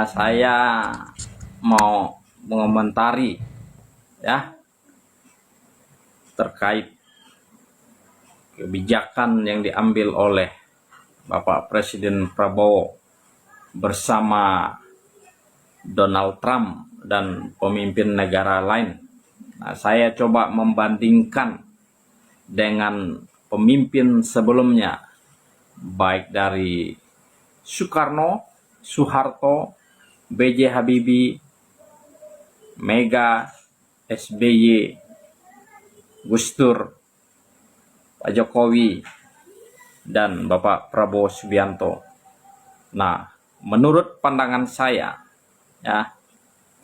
Saya mau mengomentari ya terkait kebijakan yang diambil oleh Bapak Presiden Prabowo bersama Donald Trump dan pemimpin negara lain. Saya coba membandingkan dengan pemimpin sebelumnya, baik dari Soekarno, Soeharto, B.J. Habibie, Mega, SBY, Gus Dur, Pak Jokowi, dan Bapak Prabowo Subianto. Nah, menurut pandangan saya, ya,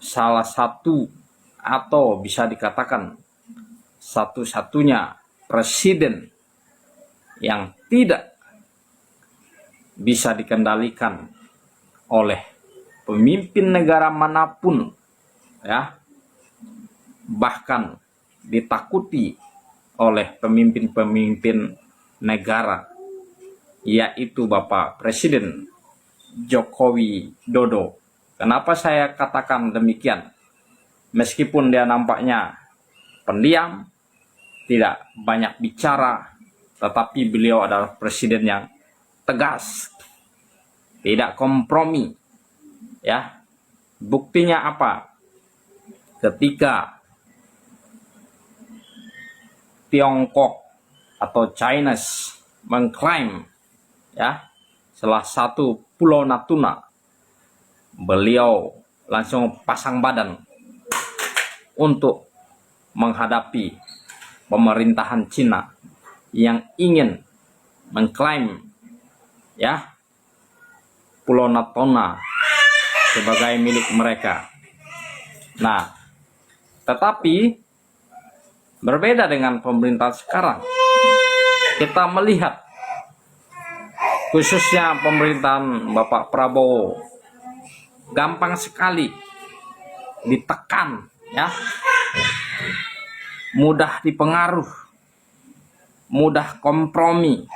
salah satu atau bisa dikatakan satu-satunya presiden yang tidak bisa dikendalikan oleh pemimpin negara manapun, ya, bahkan ditakuti oleh pemimpin-pemimpin negara, yaitu Bapak Presiden Jokowi Dodo. Kenapa saya katakan demikian? Meskipun dia nampaknya pendiam, tidak banyak bicara, tetapi beliau adalah presiden yang tegas, tidak kompromi. Ya, buktinya apa? Ketika Tiongkok atau China mengklaim ya salah satu pulau Natuna, beliau langsung pasang badan untuk menghadapi pemerintahan Cina yang ingin mengklaim ya pulau Natuna sebagai milik mereka. Nah, tetapi berbeda dengan pemerintahan sekarang. Kita melihat khususnya pemerintahan Bapak Prabowo gampang sekali ditekan, ya, mudah dipengaruhi, mudah kompromi,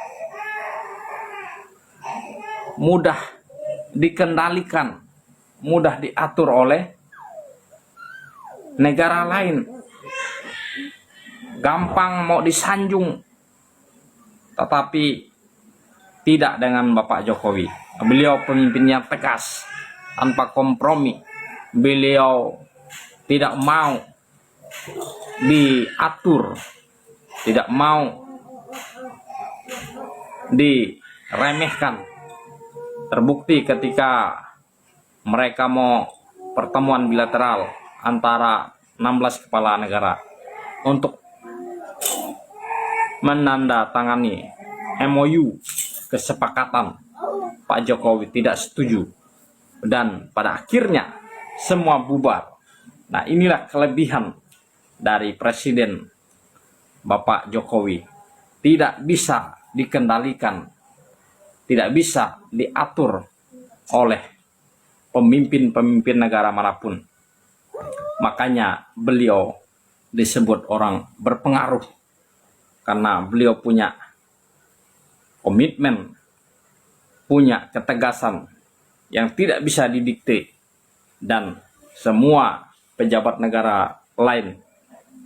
mudah dikendalikan, mudah diatur oleh negara lain, gampang mau disanjung. Tetapi tidak dengan Bapak Jokowi. Beliau pemimpin yang tegas, tanpa kompromi. Beliau tidak mau diatur, tidak mau diremehkan. Terbukti ketika mereka mau pertemuan bilateral antara 16 kepala negara untuk menandatangani MOU, kesepakatan, Pak Jokowi tidak setuju dan pada akhirnya semua bubar. Nah, inilah kelebihan dari Presiden Bapak Jokowi, tidak bisa dikendalikan, tidak bisa diatur oleh pemimpin-pemimpin negara manapun. Makanya beliau disebut orang berpengaruh, karena beliau punya komitmen, punya ketegasan yang tidak bisa didikte, dan semua pejabat negara lain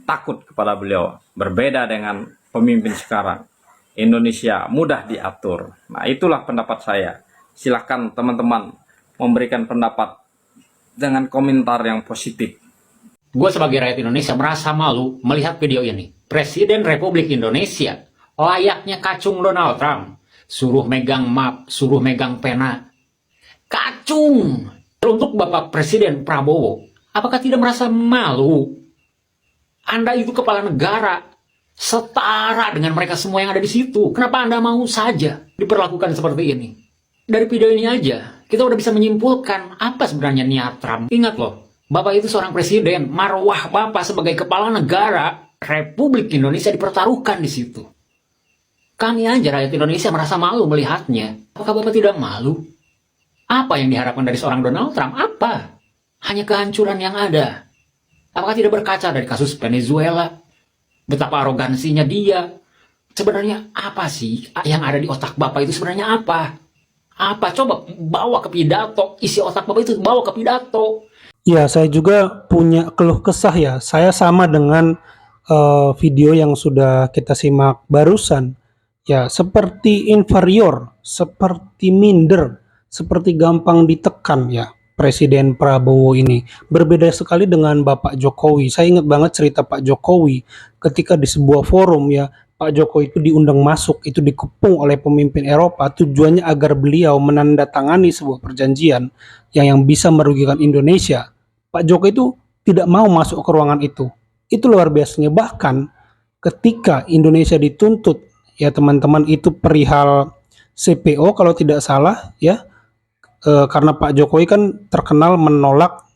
takut kepada beliau. Berbeda dengan pemimpin sekarang, Indonesia mudah diatur. Nah, itulah pendapat saya. Silakan teman-teman memberikan pendapat dengan komentar yang positif. Gue sebagai rakyat Indonesia merasa malu melihat video ini. Presiden Republik Indonesia layaknya kacung Donald Trump. Suruh megang map, suruh megang pena. Kacung! Untuk Bapak Presiden Prabowo, apakah tidak merasa malu? Anda itu kepala negara, setara dengan mereka semua yang ada di situ. Kenapa Anda mau saja diperlakukan seperti ini? Dari video ini aja, kita udah bisa menyimpulkan apa sebenarnya niat Trump. Ingat loh, Bapak itu seorang presiden, marwah Bapak sebagai kepala negara Republik Indonesia dipertaruhkan di situ. Kami aja rakyat Indonesia merasa malu melihatnya. Apakah Bapak tidak malu? Apa yang diharapkan dari seorang Donald Trump? Apa? Hanya kehancuran yang ada. Apakah tidak berkaca dari kasus Venezuela? Betapa arogansinya dia. Sebenarnya apa sih yang ada di otak Bapak itu sebenarnya apa? Apa coba bawa ke pidato, isi otak Bapak itu bawa ke pidato. Ya, saya juga punya keluh kesah ya. Saya sama dengan video yang sudah kita simak barusan. Ya, seperti inferior, seperti minder, seperti gampang ditekan ya. Presiden Prabowo ini berbeda sekali dengan Bapak Jokowi. Saya ingat banget cerita Pak Jokowi ketika di sebuah forum ya, Pak Jokowi itu diundang masuk, itu dikepung oleh pemimpin Eropa, tujuannya agar beliau menandatangani sebuah perjanjian yang bisa merugikan Indonesia. Pak Jokowi itu tidak mau masuk ke ruangan itu. Itu luar biasanya. Bahkan ketika Indonesia dituntut, ya teman-teman, itu perihal CPO kalau tidak salah ya, karena Pak Jokowi kan terkenal menolak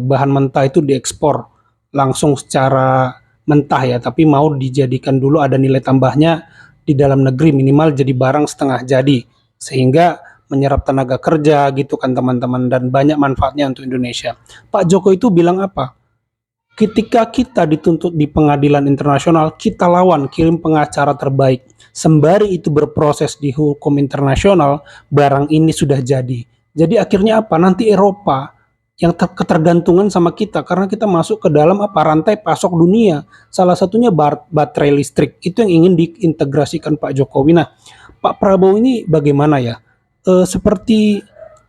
bahan mentah itu diekspor langsung secara mentah ya, tapi mau dijadikan dulu ada nilai tambahnya di dalam negeri, minimal jadi barang setengah jadi, sehingga menyerap tenaga kerja gitu kan teman-teman, dan banyak manfaatnya untuk Indonesia. Pak Jokowi itu bilang apa? Ketika kita dituntut di pengadilan internasional, kita lawan, kirim pengacara terbaik. Sembari itu berproses di hukum internasional, barang ini sudah jadi. Jadi akhirnya apa? Nanti Eropa yang ketergantungan sama kita karena kita masuk ke dalam apa, rantai pasok dunia. Salah satunya baterai listrik. Itu yang ingin diintegrasikan Pak Jokowi. Nah, Pak Prabowo ini bagaimana ya? Seperti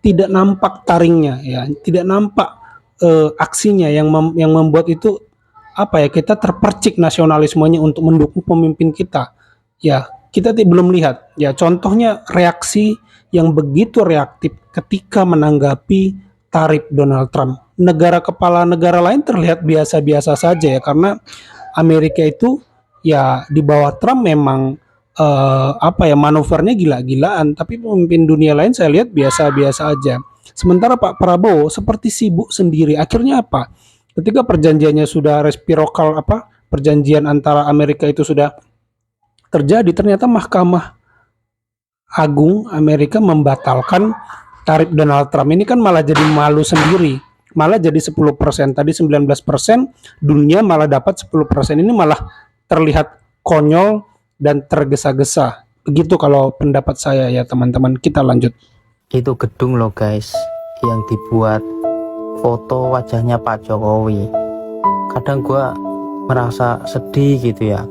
tidak nampak taringnya ya, tidak nampak aksinya yang membuat itu apa ya, kita terpercik nasionalismenya untuk mendukung pemimpin kita. Ya, kita belum lihat ya contohnya reaksi yang begitu reaktif ketika menanggapi tarif Donald Trump. Negara kepala negara lain terlihat biasa-biasa saja ya, karena Amerika itu ya di bawah Trump memang apa ya, manuvernya gila-gilaan, tapi pemimpin dunia lain saya lihat biasa-biasa aja. Sementara Pak Prabowo seperti sibuk sendiri. Akhirnya apa? Ketika perjanjiannya sudah reciprocal, apa, perjanjian antara Amerika itu sudah terjadi, ternyata Mahkamah Agung Amerika membatalkan tarif Donald Trump. Ini kan malah jadi malu sendiri. Malah jadi 10%. Tadi 19%, dunia malah dapat 10%. Ini malah terlihat konyol dan tergesa-gesa. Begitu kalau pendapat saya ya teman-teman. Kita lanjut. Itu gedung loh guys, yang dibuat foto wajahnya Pak Jokowi. Kadang gua merasa sedih gitu ya,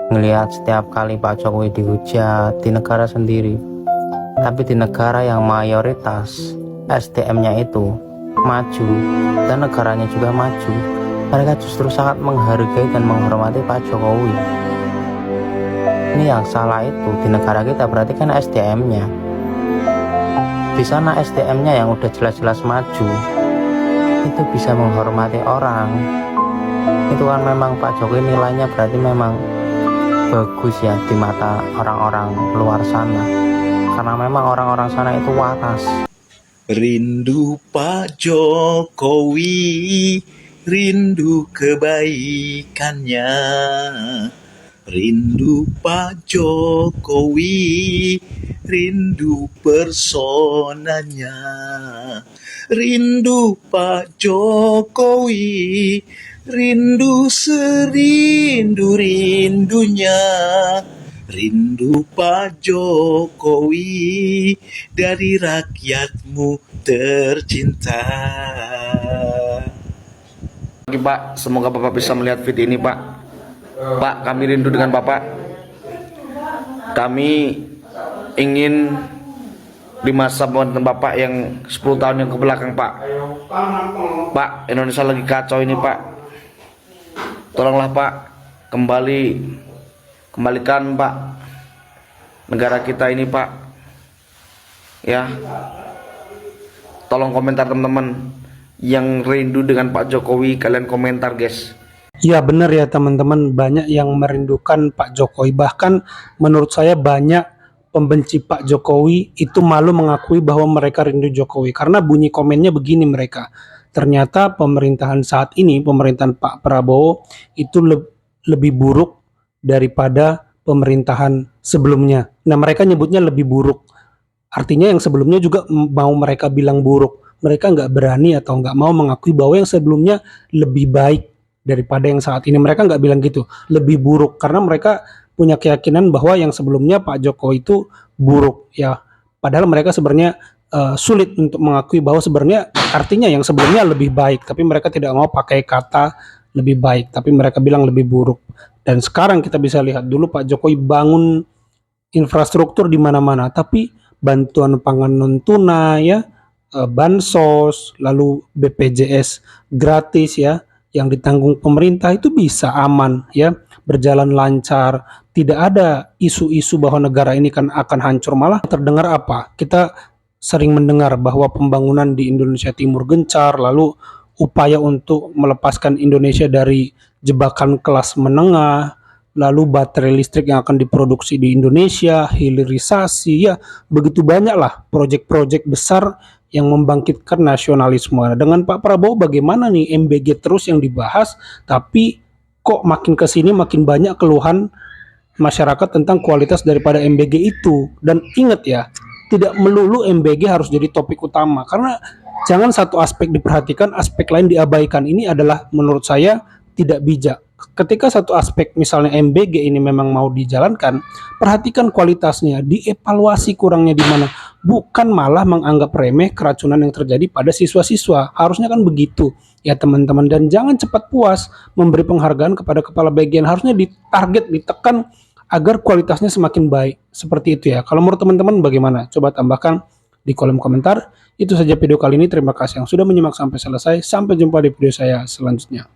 ngelihat setiap kali Pak Jokowi dihujat di negara sendiri. Tapi di negara yang mayoritas SDM-nya itu maju dan negaranya juga maju, mereka justru sangat menghargai dan menghormati Pak Jokowi. Ini yang salah itu di negara kita, berarti kan SDM-nya. Di sana SDM-nya yang udah jelas-jelas maju, itu bisa menghormati orang. Itu kan memang Pak Jokowi nilainya berarti memang bagus ya di mata orang-orang luar sana. Karena memang orang-orang sana itu waras. Rindu Pak Jokowi, rindu kebaikannya. Rindu Pak Jokowi, rindu personanya. Rindu Pak Jokowi, rindu serindu-rindunya. Rindu Pak Jokowi, dari rakyatmu tercinta. Pak, semoga Bapak bisa melihat video ini, Pak. Pak, kami rindu dengan Bapak. Kami ingin di masa pemerintahan Bapak yang 10 tahun yang kebelakang, Pak. Pak, Indonesia lagi kacau ini, Pak. Tolonglah, Pak, kembalikan, Pak, negara kita ini, Pak. Ya. Tolong komentar teman-teman yang rindu dengan Pak Jokowi, kalian komentar, guys. Ya benar ya teman-teman, banyak yang merindukan Pak Jokowi. Bahkan menurut saya banyak pembenci Pak Jokowi itu malu mengakui bahwa mereka rindu Jokowi. Karena bunyi komennya begini mereka. Ternyata pemerintahan saat ini, pemerintahan Pak Prabowo itu lebih buruk daripada pemerintahan sebelumnya. Nah mereka nyebutnya lebih buruk. Artinya yang sebelumnya juga mau mereka bilang buruk. Mereka nggak berani atau nggak mau mengakui bahwa yang sebelumnya lebih baik daripada yang saat ini. Mereka nggak bilang gitu, lebih buruk, karena mereka punya keyakinan bahwa yang sebelumnya Pak Jokowi itu buruk ya. Padahal mereka sebenarnya sulit untuk mengakui bahwa sebenarnya artinya yang sebelumnya lebih baik, tapi mereka tidak mau pakai kata lebih baik, tapi mereka bilang lebih buruk. Dan sekarang kita bisa lihat dulu Pak Jokowi bangun infrastruktur di mana-mana, tapi bantuan pangan non tunai ya, bansos, lalu BPJS gratis ya, yang ditanggung pemerintah itu bisa aman ya, berjalan lancar, tidak ada isu-isu bahwa negara ini kan akan hancur. Malah terdengar apa? Kita sering mendengar bahwa pembangunan di Indonesia Timur gencar, lalu upaya untuk melepaskan Indonesia dari jebakan kelas menengah, lalu baterai listrik yang akan diproduksi di Indonesia, hilirisasi, ya begitu banyak lah proyek-proyek besar yang membangkitkan nasionalisme. Nah, dengan Pak Prabowo bagaimana nih MBG terus yang dibahas, tapi kok makin ke sini makin banyak keluhan masyarakat tentang kualitas daripada MBG itu. Dan ingat ya, tidak melulu MBG harus jadi topik utama, karena jangan satu aspek diperhatikan, aspek lain diabaikan. Ini adalah menurut saya tidak bijak. Ketika satu aspek misalnya MBG ini memang mau dijalankan, perhatikan kualitasnya, dievaluasi kurangnya di mana, bukan malah menganggap remeh keracunan yang terjadi pada siswa-siswa. Harusnya kan begitu ya teman-teman, dan jangan cepat puas memberi penghargaan kepada kepala bagian, harusnya ditarget, ditekan agar kualitasnya semakin baik. Seperti itu ya. Kalau menurut teman-teman bagaimana? Coba tambahkan di kolom komentar. Itu saja video kali ini. Terima kasih yang sudah menyimak sampai selesai. Sampai jumpa di video saya selanjutnya.